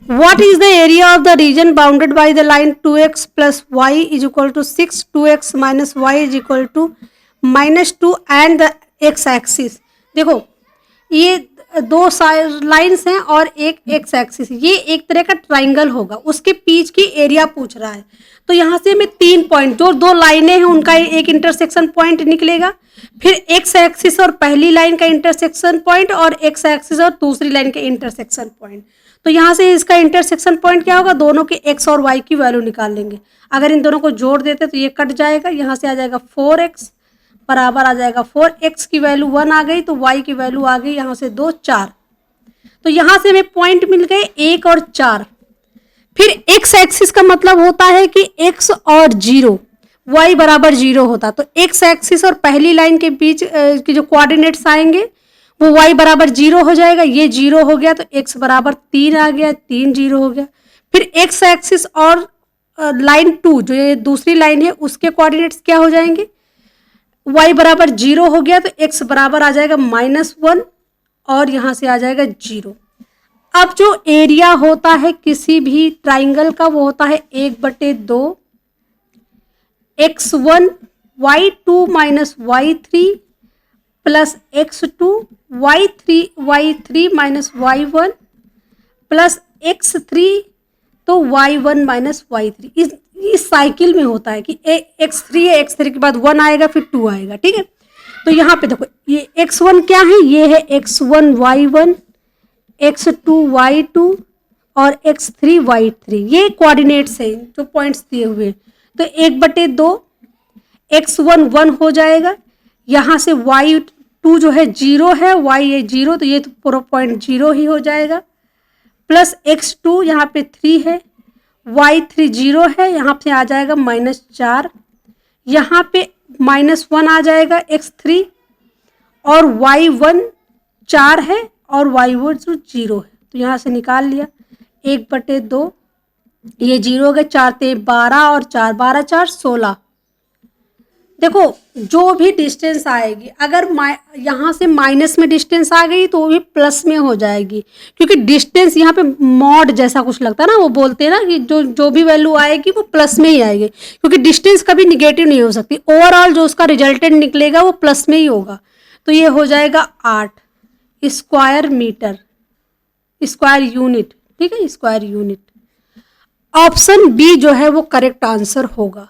What is the area of the region bounded by the line 2x plus y is equal to 6, 2x minus y is equal to -2 and the x axis। देखो ये दो lines हैं और एक x axis, ये एक तरह का ट्राइंगल होगा, उसके बीच की एरिया पूछ रहा है। तो यहाँ से हमें 3 पॉइंट, जो दो लाइनें हैं उनका एक इंटरसेक्शन पॉइंट निकलेगा, फिर एक्स एक्सिस और पहली लाइन का इंटरसेक्शन पॉइंट और एक्स एक्सिस और दूसरी लाइन का इंटरसेक्शन पॉइंट। तो यहाँ से इसका इंटरसेक्शन पॉइंट क्या होगा, दोनों के एक्स और वाई की वैल्यू निकाल लेंगे। अगर इन दोनों को जोड़ देते तो ये कट जाएगा, यहाँ से आ जाएगा 4x बराबर आ जाएगा 4x की वैल्यू 1 आ गई, तो y की वैल्यू आ गई यहाँ से 2 4। तो यहाँ से हमें पॉइंट मिल गए 1 और 4। फिर x एक्सिस का मतलब होता है कि x और 0, y बराबर 0 होता, तो x एक्सिस और पहली लाइन के बीच की जो कोऑर्डिनेट्स आएंगे वो y बराबर 0 हो जाएगा, ये 0 हो गया तो x बराबर 3 आ गया, 3 0 हो गया। फिर x एक्सिस और लाइन 2 जो ये दूसरी लाइन है उसके कोऑर्डिनेट्स क्या हो जाएंगे, y बराबर 0 हो गया तो x बराबर आ जाएगा -1 और यहाँ से आ जाएगा 0। अब जो एरिया होता है किसी भी ट्राइंगल का वो होता है 1/2 x1 y2 minus y3 plus x2 y3 minus y1 plus x3 तो y1 माइनस y3। इस साइकिल में होता है कि x3 है, x3 के बाद 1 आएगा फिर 2 आएगा, ठीक है। तो यहाँ पे देखो ये x1 क्या है, ये है x1 y1, x2 y2 और x3 y3, ये कोऑर्डिनेट्स हैं जो पॉइंट्स दिए हुए हैं। तो 1/2 x1 1 हो जाएगा, यहाँ से y2 जो है 0 है, y है 0 तो ये तो पूरा पॉइंट 0 ही हो जाएगा, प्लस x2 यहाँ पे 3 है, y3 0 है, यहाँ पे आ जाएगा -4, यहाँ पे -1 आ जाएगा x3 और y1 4 है और y1 0 है, तो यहाँ से निकाल लिया 1/2, ये 0 हो गया, 4 × 12 और 4 12 4 16। देखो जो भी डिस्टेंस आएगी, अगर यहाँ से माइनस में डिस्टेंस आ गई तो वो भी प्लस में हो जाएगी, क्योंकि डिस्टेंस यहाँ पे मॉड जैसा कुछ लगता है ना, वो बोलते हैं ना कि जो भी वैल्यू आएगी वो प्लस में ही आएगी, क्योंकि डिस्टेंस कभी निगेटिव नहीं हो सकती। ओवरऑल जो उसका रिजल्टेंट निकलेगा वो प्लस में ही होगा। तो ये हो जाएगा 8 स्क्वायर मीटर, स्क्वायर यूनिट, ठीक है, स्क्वायर यूनिट। ऑप्शन बी जो है वो करेक्ट आंसर होगा।